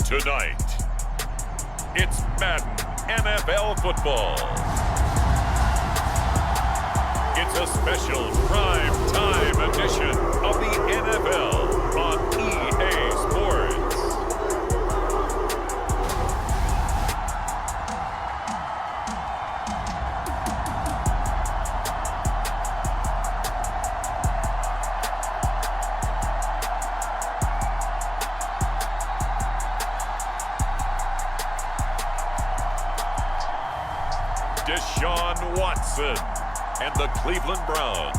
Tonight, it's Madden NFL football. It's a special prime time edition of the NFL on EA Sports. Deshaun Watson and the Cleveland Browns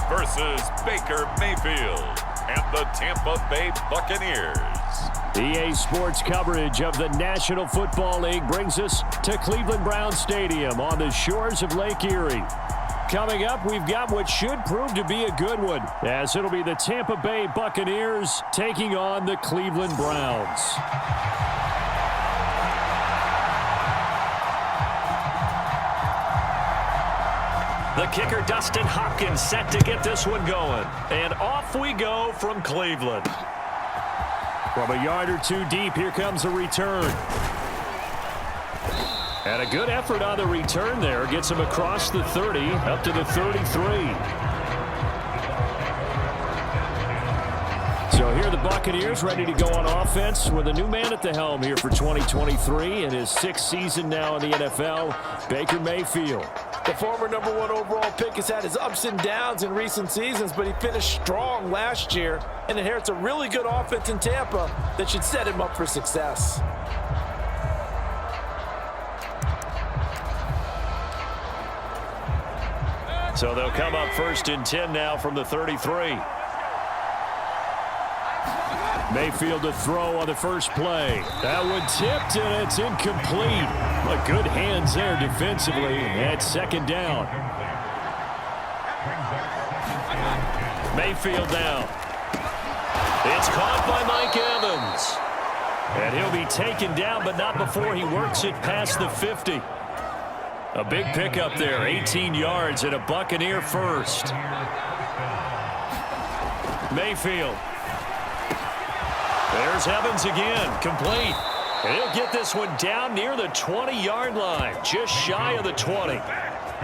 versus Baker Mayfield and the Tampa Bay Buccaneers. EA Sports coverage of the National Football League brings us to Cleveland Browns Stadium on the shores of Lake Erie. Coming up, we've got what should prove to be a good one, as it'll be the Tampa Bay Buccaneers taking on the Cleveland Browns. The kicker, Dustin Hopkins, set to get this one going. And off we go from Cleveland. From a yard or two deep, here comes a return. And a good effort on the return there. Gets him across the 30, up to the 33. So here are the Buccaneers ready to go on offense with a new man at the helm here for 2023 in his sixth season now in the NFL, Baker Mayfield. The former #1 overall pick has had his ups and downs in recent seasons, but he finished strong last year and inherits a really good offense in Tampa that should set him up for success. So they'll come up 1st and 10 now from the 33. Mayfield to throw on the first play. That one tipped, and it's incomplete. But good hands there defensively at 2nd down. Mayfield down. It's caught by Mike Evans. And he'll be taken down, but not before he works it past the 50. A big pickup there, 18 yards and a Buccaneer first. Mayfield. There's Evans again, complete. And he'll get this one down near the 20-yard line, just shy of the 20.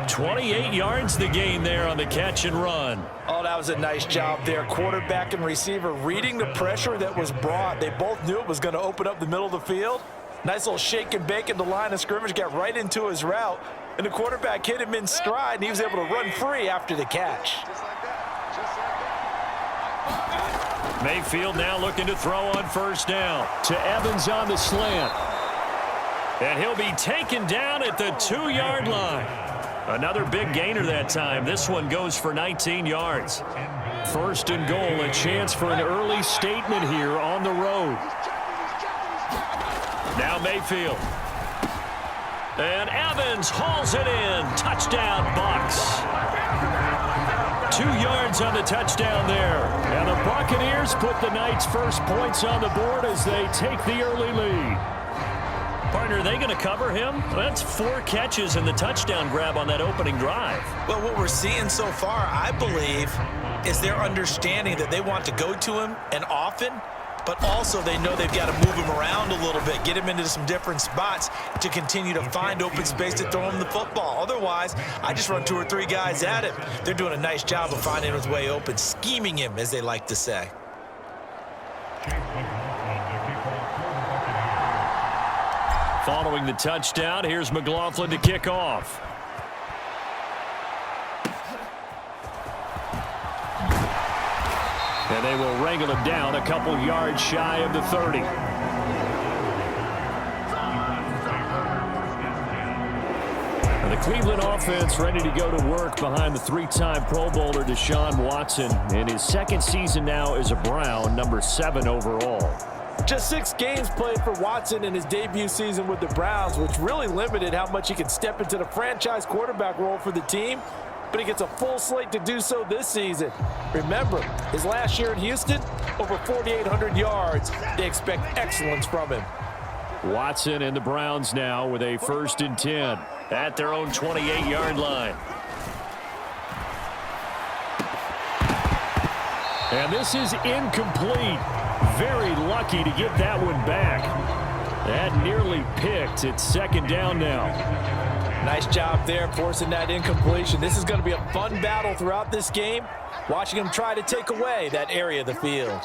28 yards the gain there on the catch and run. Oh, that was a nice job there. Quarterback and receiver reading the pressure that was brought. They both knew it was going to open up the middle of the field. Nice little shake and bake in the line of scrimmage, got right into his route. And the quarterback hit him in stride, and he was able to run free after the catch. Mayfield now looking to throw on 1st down to Evans on the slant. And he'll be taken down at the 2-yard line. Another big gainer that time. This one goes for 19 yards. 1st and goal, a chance for an early statement here on the road. Now Mayfield. And Evans hauls it in. Touchdown, Bucs. 2 yards on the touchdown there. And the Buccaneers put the night's first points on the board as they take the early lead. Partner, are they going to cover him? That's 4 catches and the touchdown grab on that opening drive. Well, what we're seeing so far, I believe, is their understanding that they want to go to him and often, but also they know they've got to move him around a little bit, get him into some different spots to continue to find open space to throw him the football. Otherwise, I just run 2 or 3 guys at him. They're doing a nice job of finding his way open, scheming him, as they like to say. Following the touchdown, here's McLaughlin to kick off. And they will wrangle him down a couple yards shy of the 30. And the Cleveland offense ready to go to work behind the 3-time Pro Bowler Deshaun Watson in his 2nd season now as a Brown, number 7 overall. Just 6 games played for Watson in his debut season with the Browns, which really limited how much he could step into the franchise quarterback role for the team. But he gets a full slate to do so this season. Remember, his last year in Houston, over 4,800 yards. They expect excellence from him. Watson and the Browns now with a 1st and 10 at their own 28-yard line. And this is incomplete. Very lucky to get that one back. That nearly picked. It's second down now. Nice job there forcing that incompletion. This is going to be a fun battle throughout this game. Watching him try to take away that area of the field.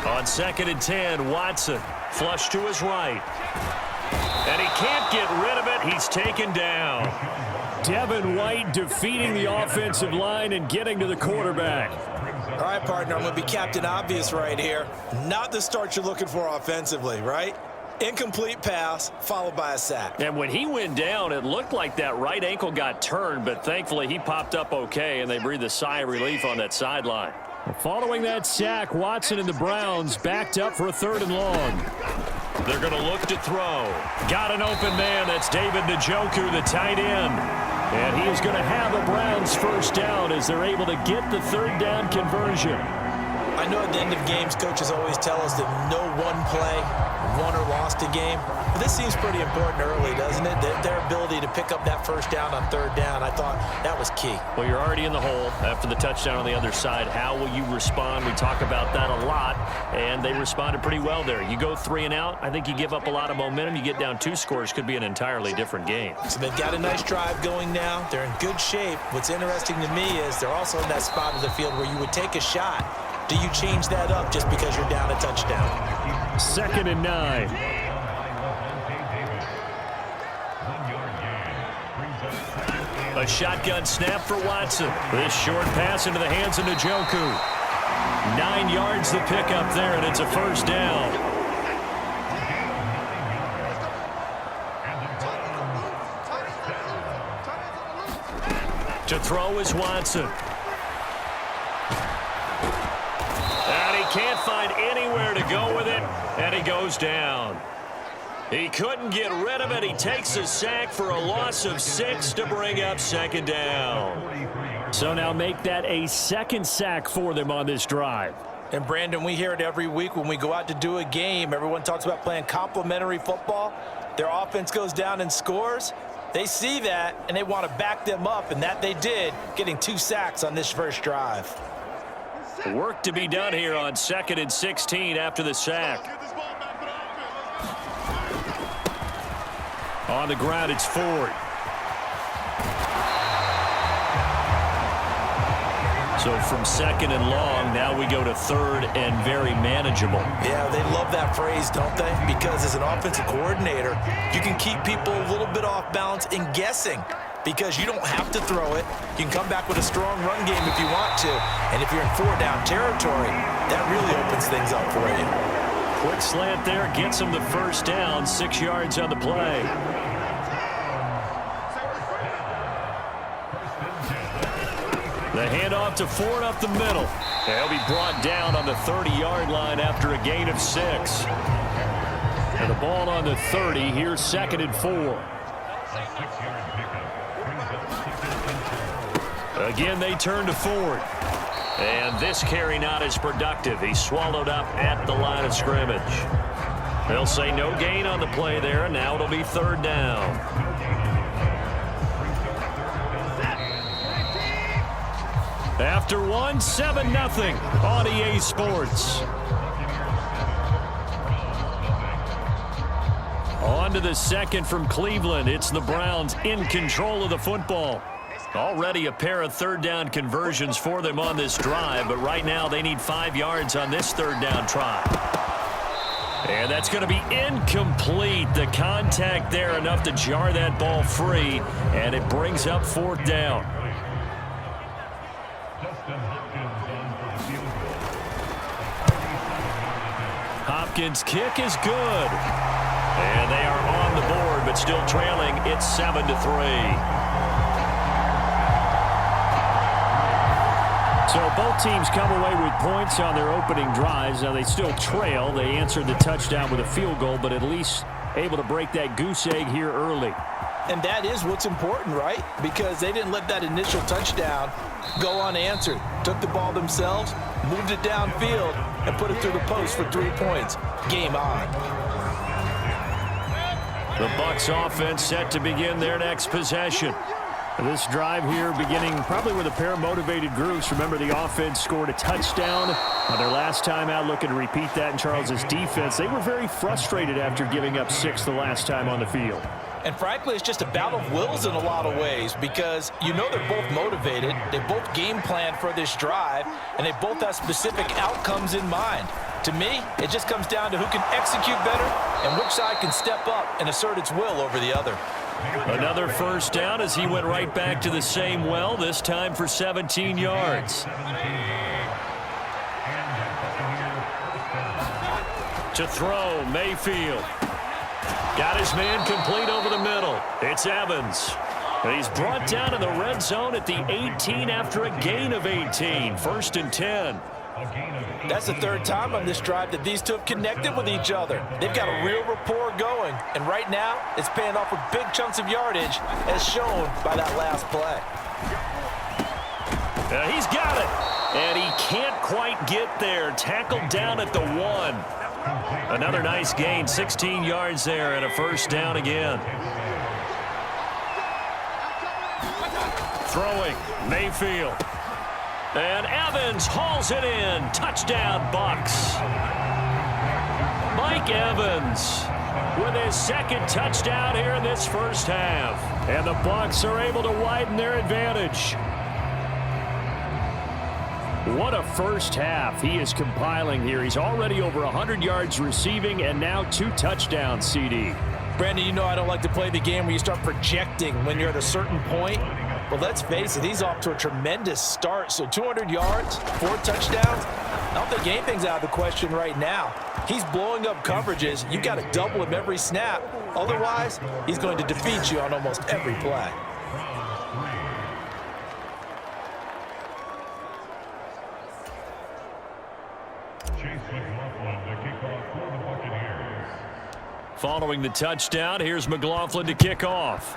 On 2nd and 10, Watson flush to his right. And he can't get rid of it. He's taken down. Devin White defeating the offensive line and getting to the quarterback. All right, partner, I'm going to be Captain Obvious right here. Not the start you're looking for offensively, right? Incomplete pass followed by a sack. And when he went down, it looked like that right ankle got turned, but thankfully he popped up okay, and they breathed a sigh of relief on that sideline. Following that sack, Watson and the Browns backed up for a 3rd and long. They're going to look to throw. Got an open man. That's David Njoku, the tight end. And he is going to have the Browns first down as they're able to get the 3rd down conversion. I know at the end of games, coaches always tell us that no one play won or lost a game. But this seems pretty important early, doesn't it? Their ability to pick up that first down on 3rd down, I thought that was key. Well, you're already in the hole after the touchdown on the other side. How will you respond? We talk about that a lot, and they responded pretty well there. You go 3 and out, I think you give up a lot of momentum. You get down 2 scores, could be an entirely different game. So they've got a nice drive going now. They're in good shape. What's interesting to me is they're also in that spot of the field where you would take a shot. Do you change that up just because you're down a touchdown? 2nd and 9. A shotgun snap for Watson. This short pass into the hands of Njoku. 9 yards the pickup there, and it's a first down. To throw is Watson. And he can't find anywhere to go with it, and he goes down. He couldn't get rid of it. He takes a sack for a loss of 6 to bring up 2nd down. So now make that a 2nd sack for them on this drive. And, Brandon, we hear it every week when we go out to do a game. Everyone talks about playing complementary football. Their offense goes down and scores. They see that, and they want to back them up, and that they did, getting 2 sacks on this first drive. Work to be done here on 2nd and 16 after the sack. On the ground, it's Ford. So from 2nd and long, now we go to 3rd and very manageable. Yeah, they love that phrase, don't they? Because as an offensive coordinator, you can keep people a little bit off balance and guessing because you don't have to throw it. You can come back with a strong run game if you want to. And if you're in 4-down territory, that really opens things up for you. Quick slant there, gets him the first down, 6 yards on the play. The handoff to Ford up the middle. He'll be brought down on the 30-yard line after a gain of 6. And the ball on the 30, here's 2nd and 4. Again, they turn to Ford. And this carry not as productive. He's swallowed up at the line of scrimmage. They'll say no gain on the play there, and now it'll be 3rd down. After 1, 7-0 on EA Sports. On to the 2nd from Cleveland. It's the Browns in control of the football. Already a pair of 3rd down conversions for them on this drive, but right now they need 5 yards on this 3rd down try. And that's going to be incomplete. The contact there enough to jar that ball free, and it brings up 4th down. Hopkins' kick is good. And they are on the board, but still trailing. It's 7-3. So both teams come away with points on their opening drives. Now they still trail. They answered the touchdown with a field goal, but at least able to break that goose egg here early. And that is what's important, right? Because they didn't let that initial touchdown go unanswered. Took the ball themselves, moved it downfield, and put it through the post for 3 points. Game on. The Bucs offense set to begin their next possession. This drive here beginning probably with a pair of motivated groups. Remember, the offense scored a touchdown on their last time out, looking to repeat that in Charles's defense. They were very frustrated after giving up 6 the last time on the field. And frankly, it's just a battle of wills in a lot of ways because you know they're both motivated, they both game planned for this drive, and they both have specific outcomes in mind. To me, it just comes down to who can execute better and which side can step up and assert its will over the other. Another first down as he went right back to the same well, this time for 17 yards. To throw, Mayfield. Got his man complete over the middle. It's Evans. And he's brought down in the red zone at the 18 after a gain of 18. 1st and 10. That's the third time on this drive that these two have connected with each other. They've got a real rapport going, and right now it's paying off with big chunks of yardage as shown by that last play. He's got it, and he can't quite get there. Tackled down at the 1. Another nice gain, 16 yards there, and a first down again. Throwing, Mayfield. And Evans hauls it in. Touchdown, Bucks. Mike Evans with his second touchdown here in this first half. And the Bucks are able to widen their advantage. What a first half he is compiling here. He's already over 100 yards receiving and now 2 touchdowns, CD. Brandon, you know I don't like to play the game where you start projecting when you're at a certain point. But let's face it, he's off to a tremendous start. So 200 yards, 4 touchdowns. I don't think anything's out of the question right now. He's blowing up coverages. You've got to double him every snap. Otherwise, he's going to defeat you on almost every play. Following the touchdown, here's McLaughlin to kick off.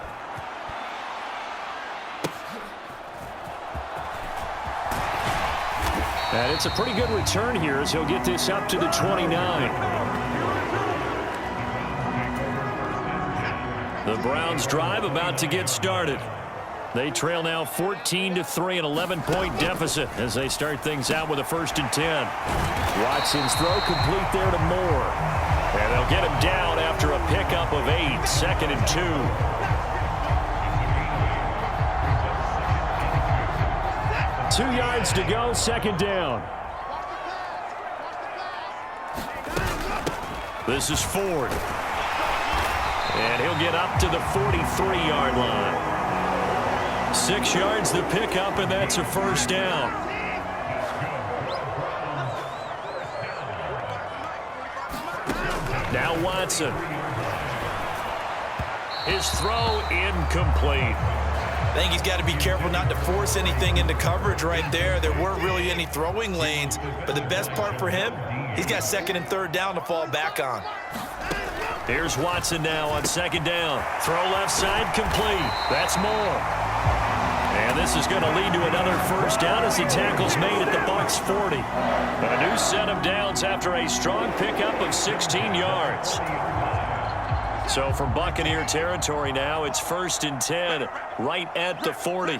And it's a pretty good return here as he'll get this up to the 29. The Browns drive about to get started. They trail now 14-3, an 11-point deficit as they start things out with a 1st and 10. Watson's throw complete there to Moore. And they'll get him down after a pickup of 8, 2nd and 2. Two yards to go, 2nd down. This is Ford. And he'll get up to the 43-yard line. 6 yards to pick up, and that's a first down. Now Watson. His throw incomplete. I think he's got to be careful not to force anything into coverage right there. There weren't really any throwing lanes, but the best part for him, he's got 2nd and 3rd down to fall back on. Here's Watson now on 2nd down. Throw left side complete. That's Moore. And this is going to lead to another first down as the tackle's made at the Bucks 40. A new set of downs after a strong pickup of 16 yards. So from Buccaneer territory now, it's 1st and 10 right at the 40.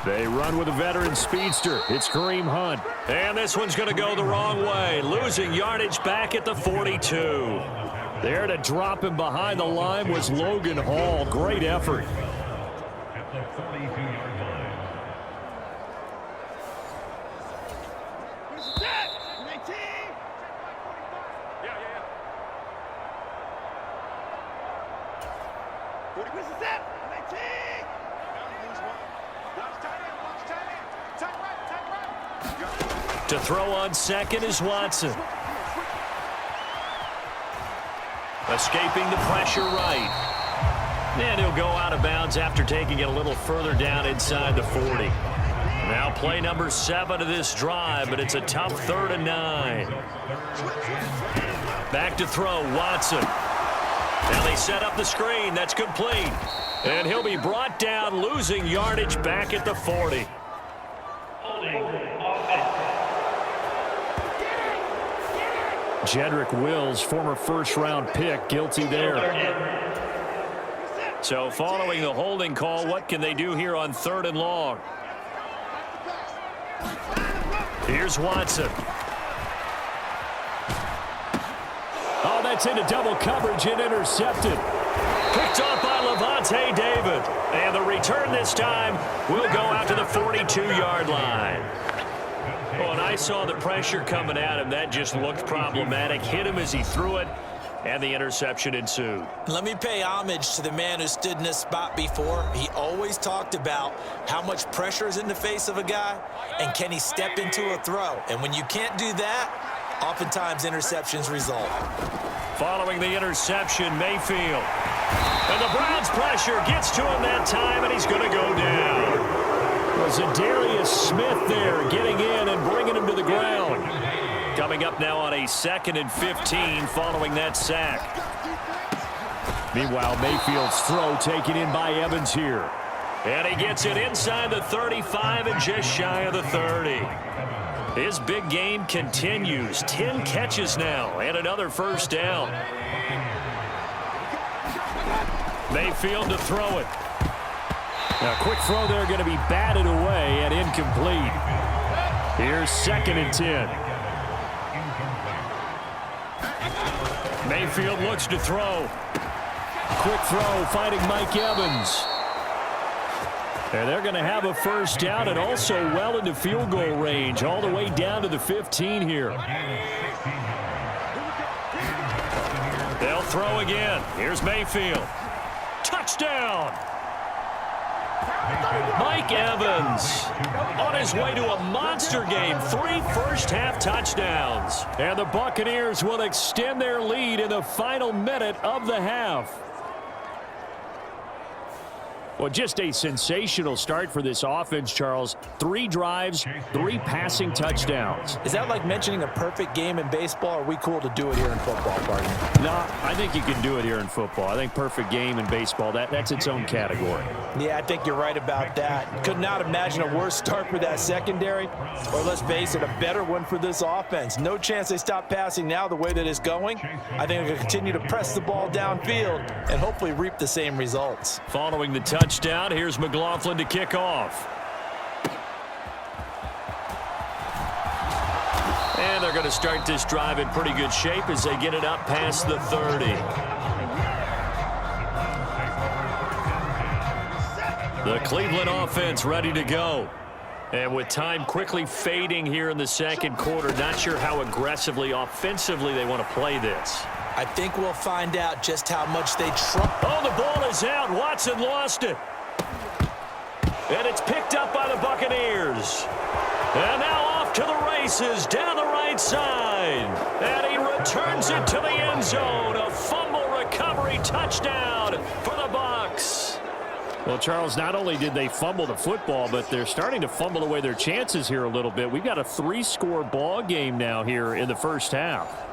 They run with a veteran speedster. It's Kareem Hunt. And this one's going to go the wrong way. Losing yardage back at the 42. There to drop him behind the line was Logan Hall. Great effort. To throw on 2nd is Watson. Escaping the pressure right. And he'll go out of bounds after taking it a little further down inside the 40. Now play number 7 of this drive, but it's a tough 3rd and 9. Back to throw, Watson. Now they set up the screen. That's complete. And he'll be brought down, losing yardage back at the 40. Jedrick Wills, former 1st-round pick, guilty there. So following the holding call, what can they do here on 3rd and long? Here's Watson. Oh, that's into double coverage and intercepted. Picked off by Levante David. And the return this time will go out to the 42-yard line. Oh, and I saw the pressure coming at him. That just looked problematic. Hit him as he threw it, and the interception ensued. Let me pay homage to the man who stood in this spot before. He always talked about how much pressure is in the face of a guy, and can he step into a throw. And when you can't do that, oftentimes interceptions result. Following the interception, Mayfield. And the Browns' pressure gets to him that time, and he's going to go down. Was Darius Smith there getting in and bringing him to the ground. Coming up now on a 2nd and 15 following that sack. Meanwhile, Mayfield's throw taken in by Evans here. And he gets it inside the 35 and just shy of the 30. His big game continues. 10 catches now and another first down. Mayfield to throw it. Now, quick throw there going to be batted away and incomplete. Here's 2nd and 10. Mayfield looks to throw. Quick throw, finding Mike Evans. And they're going to have a first down and also well into field goal range, all the way down to the 15 here. They'll throw again. Here's Mayfield. Touchdown! Mike Evans on his way to a monster game. 3 first-half touchdowns. And the Buccaneers will extend their lead in the final minute of the half. Well, just a sensational start for this offense, Charles. 3 drives, 3 passing touchdowns. Is that like mentioning a perfect game in baseball? Or are we cool to do it here in football, partner? No, I think you can do it here in football. I think perfect game in baseball, that's its own category. Yeah, I think you're right about that. Could not imagine a worse start for that secondary, or let's face it, a better one for this offense. No chance they stop passing now the way that it's going. I think they're going to continue to press the ball downfield and hopefully reap the same results. Following the touchdown, here's McLaughlin to kick off. And they're going to start this drive in pretty good shape as they get it up past the 30. The Cleveland offense ready to go. And with time quickly fading here in the second quarter, not sure how aggressively, offensively they want to play this. I think we'll find out just how much they trust. Oh, the ball is out. Watson lost it. And it's picked up by the Buccaneers. And now off to the races down the right side. And he returns it to the end zone. A fumble recovery touchdown for the Bucs. Well, Charles, not only did they fumble the football, but they're starting to fumble away their chances here a little bit. We've got a 3-score ball game now here in the first half.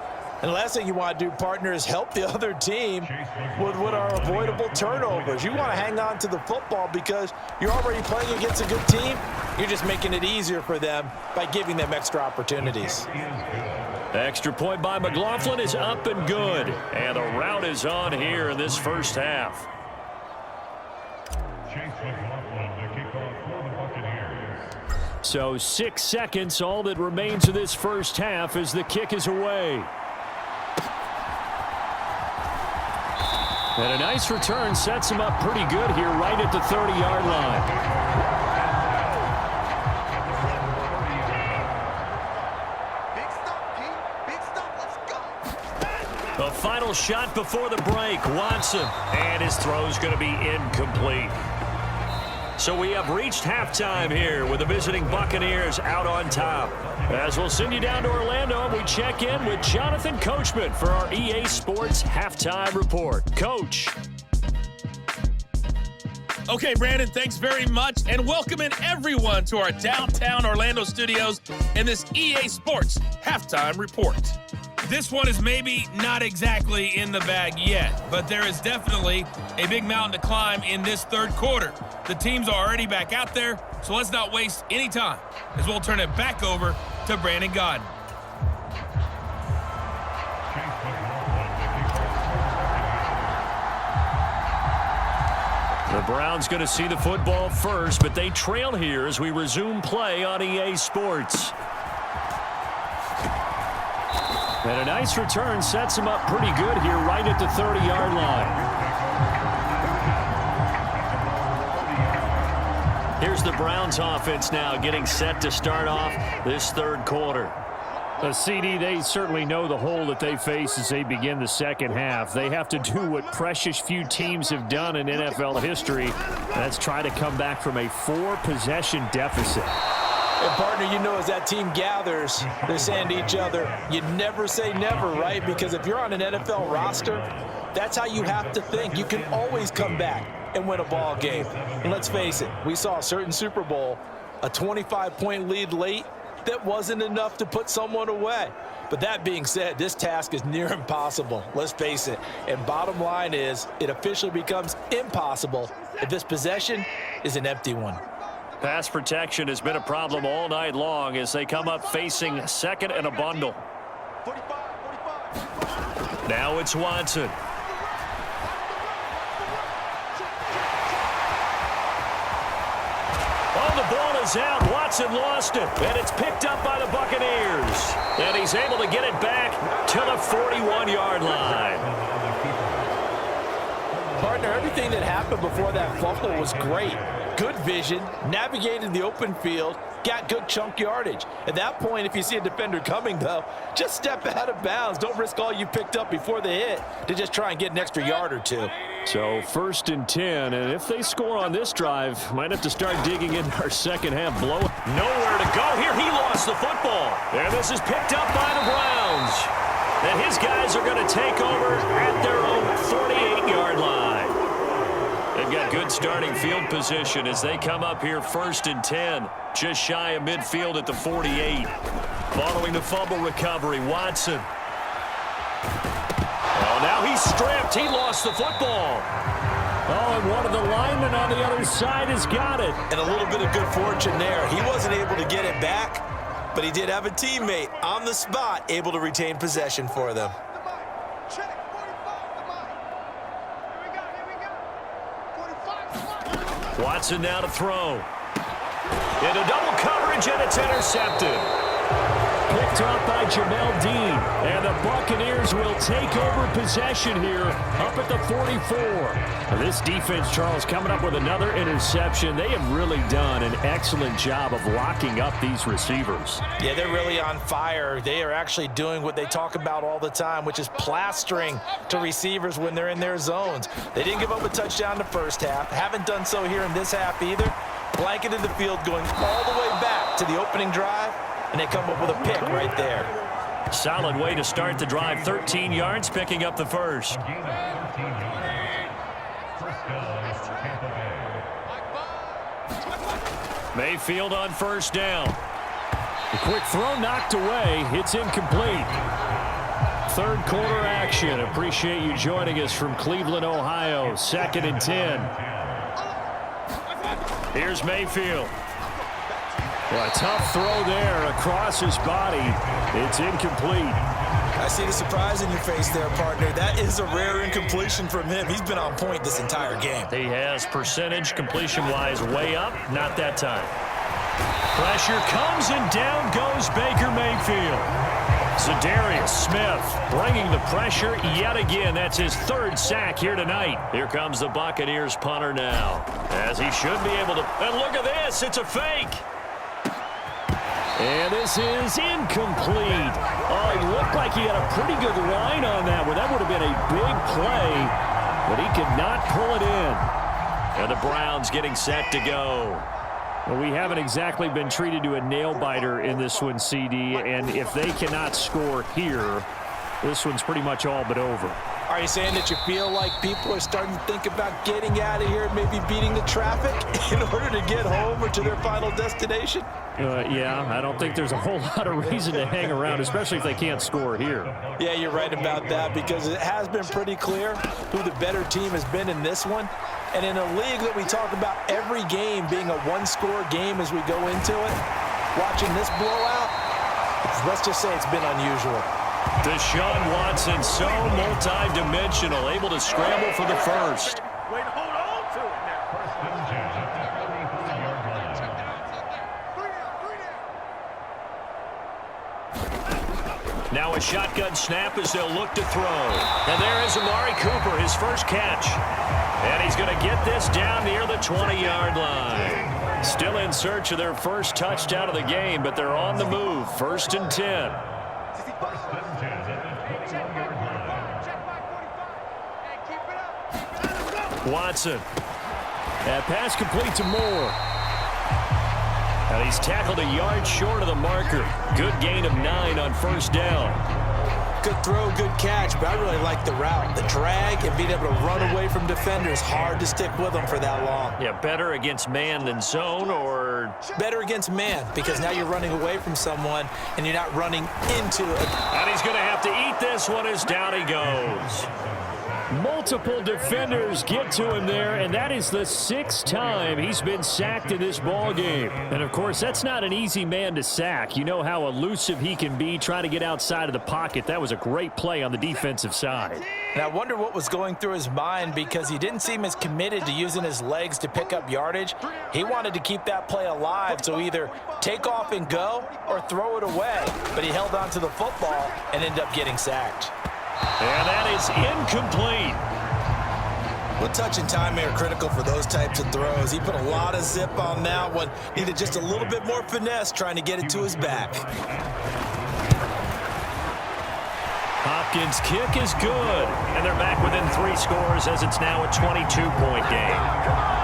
And the last thing you want to do, partner, is help the other team with what are avoidable turnovers. You want to hang on to the football because you're already playing against a good team. You're just making it easier for them by giving them extra opportunities. Extra point by McLaughlin is up and good. And the route is on here in this first half. So 6 seconds, all that remains of this first half as the kick is away. And a nice return sets him up pretty good here right at the 30-yard line. The final shot before the break, Watson. And his throw's going to be incomplete. So we have reached halftime here with the visiting Buccaneers out on top. As we'll send you down to Orlando, we check in with Jonathan Coachman for our EA Sports Halftime Report. Coach. Okay, Brandon, thanks very much, and welcome in everyone to our downtown Orlando studios in this EA Sports Halftime Report. This one is maybe not exactly in the bag yet, but there is definitely a big mountain to climb in this third quarter. The teams are already back out there, so let's not waste any time as we'll turn it back over to Brandon Godden. The Browns going to see the football first, but they trail here as we resume play on EA Sports. And a nice return sets him up pretty good here right at the 30-yard line. Here's the Browns offense now getting set to start off this third quarter. CD, they certainly know the hole that they face as they begin the second half. They have to do what precious few teams have done in NFL history. That's try to come back from a 4-possession deficit. And partner, you know, as that team gathers, they're saying to each other, you never say never, right? Because if you're on an NFL roster, that's how you have to think. You can always come back and win a ball game. And let's face it, we saw a certain Super Bowl, a 25-point lead late, that wasn't enough to put someone away. But that being said, this task is near impossible. Let's face it. And bottom line is, it officially becomes impossible if this possession is an empty one. Pass protection has been a problem all night long as they come up facing second and a bundle. Now it's Watson. Oh, the ball is out. Watson lost it, and it's picked up by the Buccaneers. And he's able to get it back to the 41-yard line. Partner, everything that happened before that fumble was great. Good vision, navigated the open field, got good chunk yardage. At that point, if you see a defender coming, though, just step out of bounds. Don't risk all you picked up before the hit to just try and get an extra yard or two. So 1st and 10, and if they score on this drive, might have to start digging in our second half blow. Nowhere to go here. He lost the football. And this is picked up by the Browns. And his guys are going to take over at their own 48-yard line. They've got good starting field position as they come up here 1st and 10, just shy of midfield at the 48. Following the fumble recovery, Watson. Oh, now he's stripped. He lost the football. Oh, and one of the linemen on the other side has got it. And a little bit of good fortune there. He wasn't able to get it back, but he did have a teammate on the spot able to retain possession for them. Watson now to throw. Into double coverage, and it's intercepted. Picked off by Jamel Dean. And the Buccaneers will take over possession here up at the 44. Now this defense, Charles, coming up with another interception. They have really done an excellent job of locking up these receivers. Yeah, they're really on fire. They are actually doing what they talk about all the time, which is plastering to receivers when they're in their zones. They didn't give up a touchdown in the first half. Haven't done so here in this half either. Blanketed the field going all the way back to the opening drive, and they come up with a pick right there. Solid way to start the drive. 13 yards, picking up the first. Mayfield on 1st down. A quick throw knocked away. It's incomplete. Third quarter action. Appreciate you joining us from Cleveland, Ohio. 2nd and 10. Here's Mayfield. Well, a tough throw there across his body. It's incomplete. I see the surprise in your face there, partner. That is a rare incompletion from him. He's been on point this entire game. He has percentage completion-wise way up. Not that time. Pressure comes, and down goes Baker Mayfield. Za'Darius Smith bringing the pressure yet again. That's his 3rd sack here tonight. Here comes the Buccaneers punter now, as he should be able to. And look at this. It's a fake. And this is incomplete. Oh, it looked like he had a pretty good line on that one. That would have been a big play, but he could not pull it in. And the Browns getting set to go. Well, we haven't exactly been treated to a nail-biter in this one, CD, and if they cannot score here, this one's pretty much all but over. Are you saying that you feel like people are starting to think about getting out of here and maybe beating the traffic in order to get home or to their final destination? Yeah, I don't think there's a whole lot of reason to hang around, especially if they can't score here. Yeah, you're right about that, because it has been pretty clear who the better team has been in this one. And in a league that we talk about every game being a one-score game as we go into it, watching this blowout, let's just say it's been unusual. Deshaun Watson, so multi-dimensional, able to scramble for the first. Wait, hold on to it now. Now a shotgun snap as they'll look to throw. And there is Amari Cooper, his first catch. And he's going to get this down near the 20-yard line. Still in search of their first touchdown of the game, but they're on the move. 1st and 10. Watson. That pass complete to Moore. And he's tackled a yard short of the marker. Good gain of 9 on 1st down. Good throw, good catch, but I really like the route. The drag and being able to run away from defenders. Hard to stick with them for that long. Yeah, better against man than zone, or? Better against man, because now you're running away from someone and you're not running into it. And he's going to have to eat this one as down he goes. Multiple defenders get to him there, and that is the 6th time he's been sacked in this ball game. And, of course, that's not an easy man to sack. You know how elusive he can be trying to get outside of the pocket. That was a great play on the defensive side. And I wonder what was going through his mind, because he didn't seem as committed to using his legs to pick up yardage. He wanted to keep that play alive, so either take off and go or throw it away. But he held on to the football and ended up getting sacked. And that is incomplete. Well, touch and timing are critical for those types of throws. He put a lot of zip on that one. Needed just a little bit more finesse trying to get it to his back. Hopkins' kick is good. And they're back within 3 scores as it's now a 22-point game.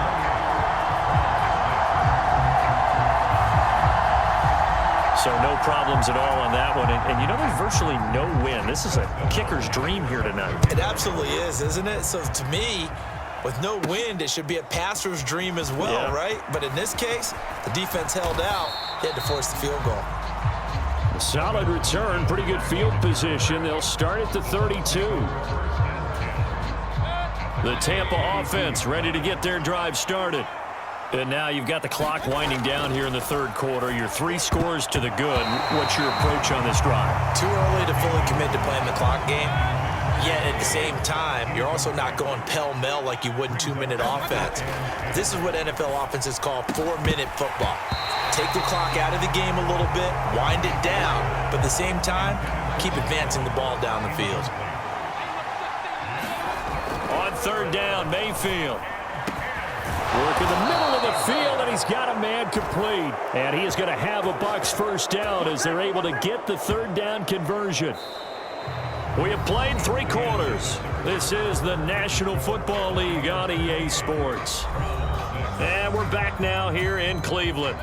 So no problems at all on that one. And you know, there's virtually no win. This is a kicker's dream here tonight. It absolutely is, isn't it? So to me, with no wind, it should be a passer's dream as well, right? But in this case, the defense held out. They had to force the field goal. Solid return, pretty good field position. They'll start at the 32. The Tampa offense ready to get their drive started. And now you've got the clock winding down here in the 3rd quarter. You're 3 scores to the good. What's your approach on this drive? Too early to fully commit to playing the clock game. Yet at the same time, you're also not going pell-mell like you would in 2-minute offense. This is what NFL offenses call 4-minute football. Take the clock out of the game a little bit, wind it down, but at the same time, keep advancing the ball down the field. On 3rd down, Mayfield. Work in the middle of the field, and he's got a man complete. And he is going to have a Bucs 1st down as they're able to get the 3rd down conversion. We have played 3 quarters. This is the National Football League on EA Sports. And we're back now here in Cleveland.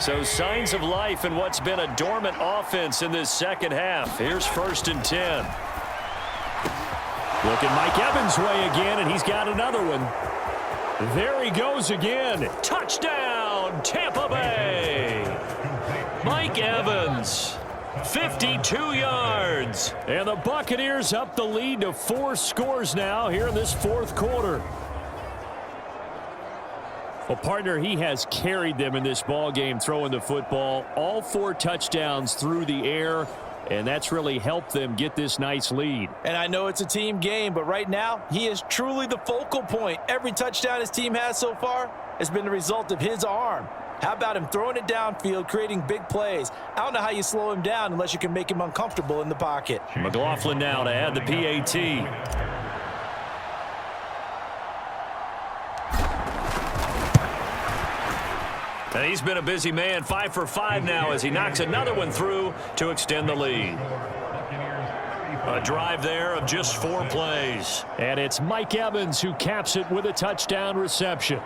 So signs of life in what's been a dormant offense in this 2nd half. Here's 1st and 10. Looking Mike Evans' way again, and he's got another one. There he goes again. Touchdown, Tampa Bay. Mike Evans, 52 yards. And the Buccaneers up the lead to 4 scores now here in this 4th quarter. Well, partner, he has carried them in this ball game throwing the football. All 4 touchdowns through the air. And that's really helped them get this nice lead. And I know it's a team game, but right now, he is truly the focal point. Every touchdown his team has so far has been the result of his arm. How about him throwing it downfield, creating big plays? I don't know how you slow him down unless you can make him uncomfortable in the pocket. McLaughlin now to add the PAT. And he's been a busy man, 5 for 5 now as he knocks another one through to extend the lead. A drive there of just 4 plays. And it's Mike Evans who caps it with a touchdown reception.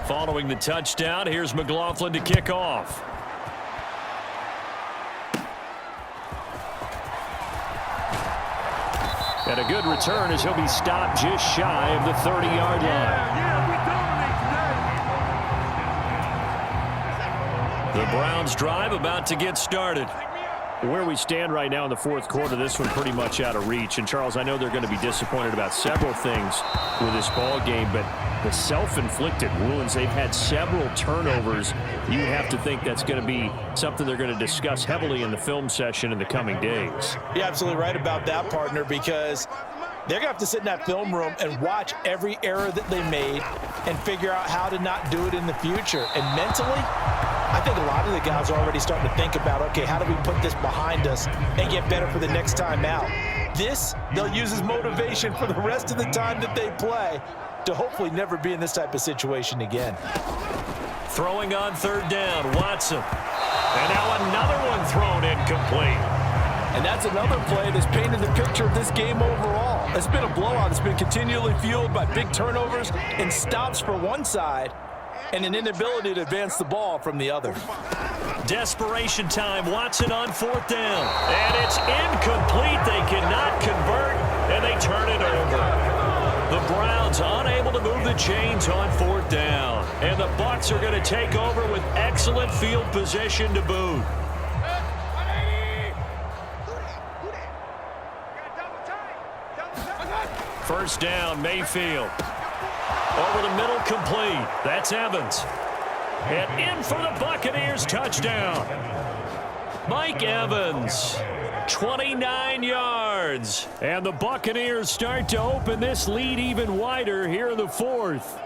Following the touchdown, here's McLaughlin to kick off. And a good return as he'll be stopped just shy of the 30-yard line. The Browns drive about to get started. Where we stand right now in the 4th quarter, this one pretty much out of reach. And, Charles, I know they're going to be disappointed about several things with this ball game, but the self-inflicted wounds, they've had several turnovers. You have to think that's going to be something they're going to discuss heavily in the film session in the coming days. You're absolutely right about that, partner, because They're going to have to sit in that film room and watch every error that they made and figure out how to not do it in the future. And mentally, I think a lot of the guys are already starting to think about, okay, how do we put this behind us and get better for the next time out? This, they'll use as motivation for the rest of the time that they play to hopefully never be in this type of situation again. Throwing on third down, Watson. And now another one thrown incomplete. And that's another play that's painted the picture of this game overall. It's been a blowout. It's been continually fueled by big turnovers and stops for one side and an inability to advance the ball from the other. Desperation time. Watson on fourth down. And it's incomplete. They cannot convert, and they turn it over. The Browns unable to move the chains on fourth down. And the Bucs are going to take over with excellent field position to boot. First down, Mayfield. Over the middle, complete. That's Evans. And in for the Buccaneers, touchdown. Mike Evans, 29 yards. And the Buccaneers start to open this lead even wider here in the fourth.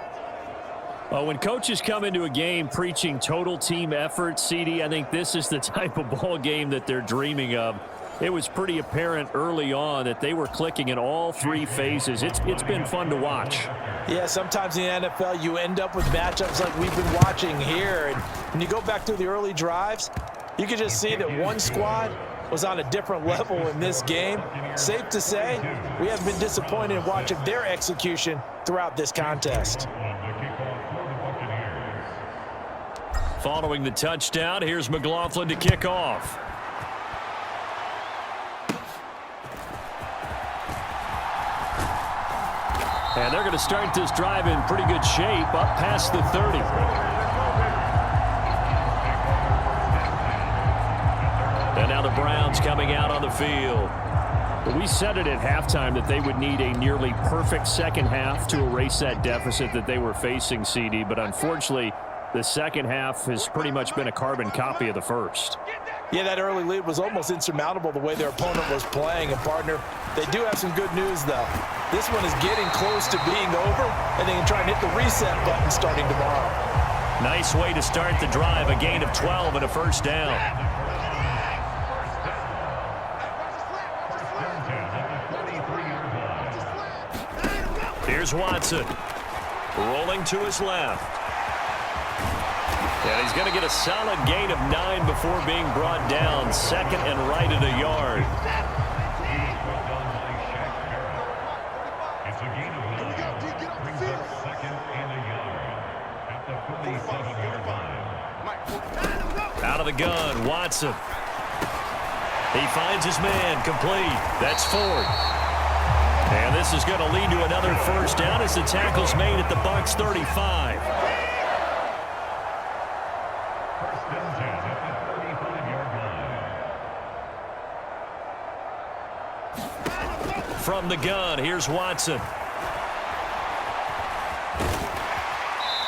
When coaches come into a game preaching total team effort, CD, I think this is the type of ball game that they're dreaming of. It was pretty apparent early on that they were clicking in all three phases. It's been fun to watch. Yeah, sometimes in the NFL you end up with matchups like we've been watching here. And when you go back to the early drives, you can just see that one squad was on a different level in this game. Safe to say, we haven't been disappointed in watching their execution throughout this contest. Following the touchdown, here's McLaughlin to kick off. And they're going to start this drive in pretty good shape, up past the 30. And now the Browns coming out on the field. We said it at halftime that they would need a nearly perfect second half to erase that deficit that they were facing, CD. But unfortunately, the second half has pretty much been a carbon copy of the first. Yeah, that early lead was almost insurmountable the way their opponent was playing. And, partner, they do have some good news, though. This one is getting close to being over, and they can try and hit the reset button starting tomorrow. Nice way to start the drive, a gain of 12 and a first down. Here's Watson, rolling to his left. And he's going to get a solid gain of 9 before being brought down, second and right at a yard. It's a gain of 9. Brings up second and a yard at the 47-yard line. Out of the gun, Watson. He finds his man, complete. That's Ford. And this is going to lead to another first down as the tackle's made at the Bucs 35. From the gun, here's Watson.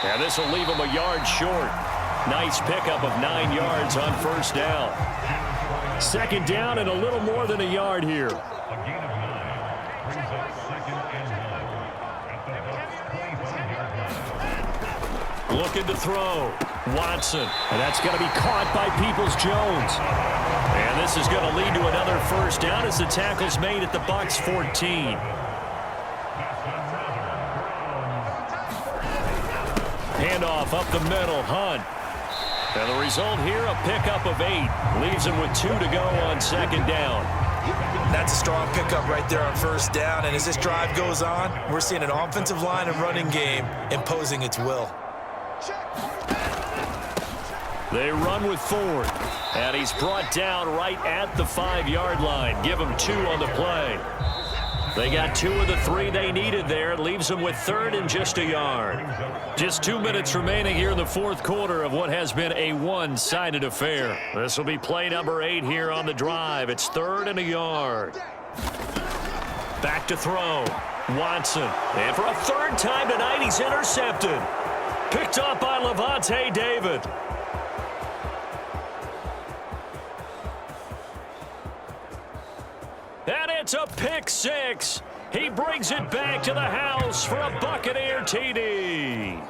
And this will leave him a yard short. Nice pickup of 9 yards on first down. Second down and a little more than a yard here. A gain of 9. Brings up second and 1 at the 25-yard line. Looking to throw. Watson. And that's going to be caught by Peoples-Jones. And this is going to lead to another first down as the tackle's made at the Bucs 14. Handoff up the middle, Hunt. And the result here, a pickup of 8. Leaves him with 2 to go on second down. That's a strong pickup right there on first down. And as this drive goes on, we're seeing an offensive line and running game imposing its will. They run with Ford. And he's brought down right at the 5-yard line. Give him 2 on the play. They got 2 of the 3 they needed there. It leaves them with 3rd and just a yard. Just 2 minutes remaining here in the fourth quarter of what has been a one-sided affair. This will be play number 8 here on the drive. It's 3rd and a yard. Back to throw. Watson. And for a 3rd time tonight, he's intercepted. Picked up by Levante David. And it's a pick 6. He brings it back to the house for a Buccaneer TD.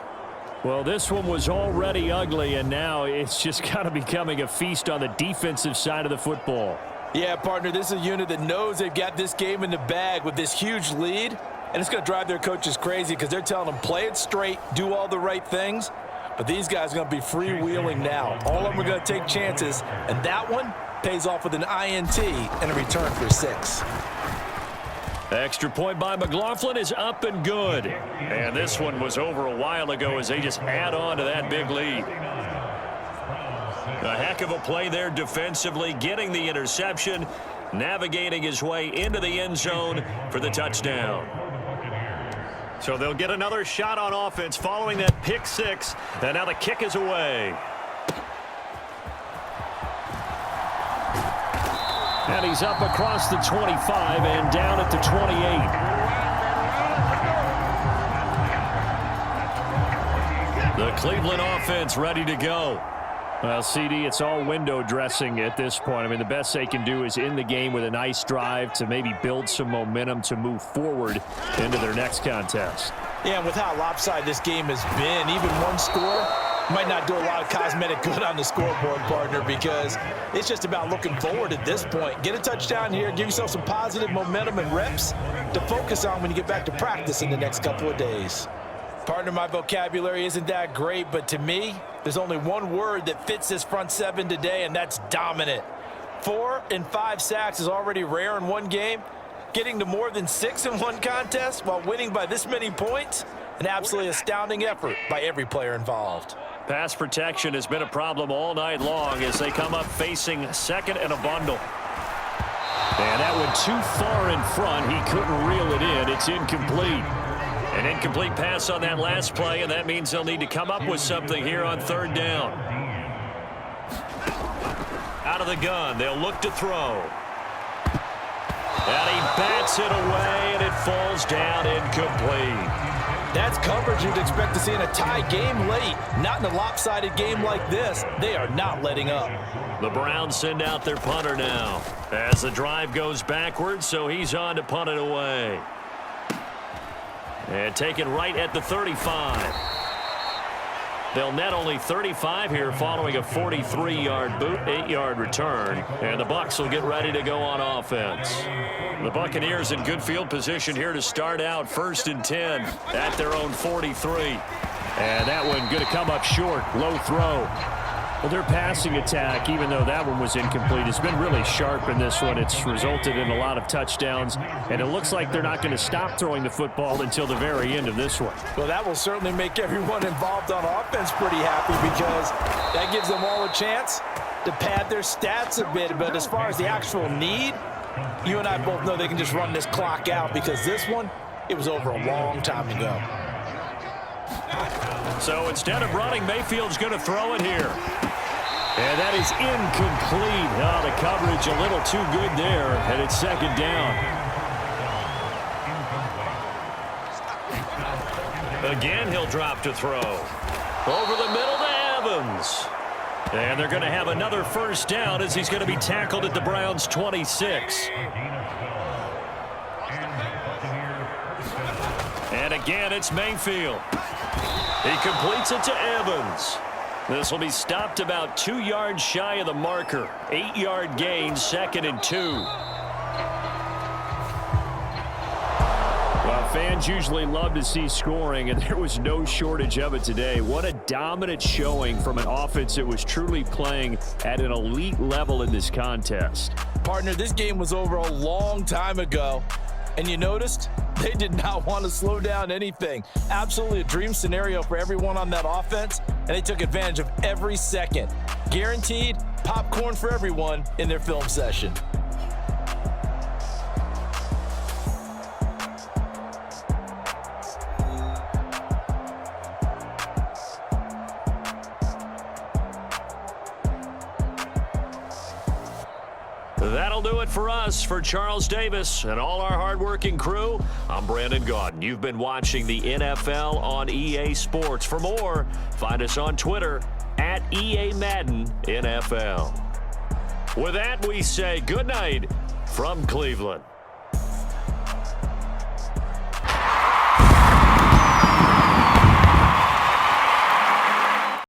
Well, this one was already ugly, and now it's just kind of becoming a feast on the defensive side of the football. Yeah, partner, this is a unit that knows they've got this game in the bag with this huge lead, and it's going to drive their coaches crazy because they're telling them play it straight, do all the right things, but these guys are going to be freewheeling now. All of them are going to take chances, and that one pays off with an INT and a return for 6. Extra point by McLaughlin is up and good. And this one was over a while ago as they just add on to that big lead. A heck of a play there defensively, getting the interception, navigating his way into the end zone for the touchdown. So they'll get another shot on offense following that pick 6, and now the kick is away. And he's up across the 25 and down at the 28. The Cleveland offense ready to go. Well, CD, it's all window dressing at this point. I mean, the best they can do is in the game with a nice drive to maybe build some momentum to move forward into their next contest. Yeah, and with how lopsided this game has been, even one score might not do a lot of cosmetic good on the scoreboard, partner, because it's just about looking forward at this point. Get a touchdown here, give yourself some positive momentum and reps to focus on when you get back to practice in the next couple of days. Partner, my vocabulary isn't that great, but to me, there's only one word that fits this front 7 today, and that's dominant. 4 and 5 sacks is already rare in one game. Getting to more than 6 in one contest while winning by this many points, an absolutely astounding effort by every player involved. Pass protection has been a problem all night long as they come up facing second and a bundle. And that went too far in front. He couldn't reel it in. It's incomplete. An incomplete pass on that last play, and that means they'll need to come up with something here on 3rd down. Out of the gun, they'll look to throw. And he bats it away, and it falls down incomplete. That's coverage you'd expect to see in a tie game late. Not in a lopsided game like this. They are not letting up. The Browns send out their punter now as the drive goes backwards, so he's on to punt it away. And taken right at the 35. They'll net only 35 here following a 43-yard boot, 8-yard return. And the Bucs will get ready to go on offense. The Buccaneers in good field position here to start out 1st and 10 at their own 43. And that one going to come up short, low throw. Well, their passing attack, even though that one was incomplete, has been really sharp in this one. It's resulted in a lot of touchdowns, and it looks like they're not going to stop throwing the football until the very end of this one. Well, that will certainly make everyone involved on offense pretty happy because that gives them all a chance to pad their stats a bit. But as far as the actual need, you and I both know they can just run this clock out because this one, it was over a long time ago. So instead of running, Mayfield's going to throw it here. And that is incomplete. Oh, the coverage a little too good there, and it's 2nd down. Again, he'll drop to throw. Over the middle to Evans. And they're going to have another 1st down as he's going to be tackled at the Browns' 26. And again, it's Mayfield. He completes it to Evans. This will be stopped about 2 yards shy of the marker. 8-yard gain, 2nd and 2. Well, fans usually love to see scoring, and there was no shortage of it today. What a dominant showing from an offense that was truly playing at an elite level in this contest. Partner, this game was over a long time ago, and you noticed they did not want to slow down anything. Absolutely a dream scenario for everyone on that offense, and they took advantage of every second. Guaranteed popcorn for everyone in their film session. That'll do it for us. For Charles Davis and all our hardworking crew, I'm Brandon Gaudin. You've been watching the NFL on EA Sports. For more, find us on Twitter at EA Madden NFL. With that, we say good night from Cleveland.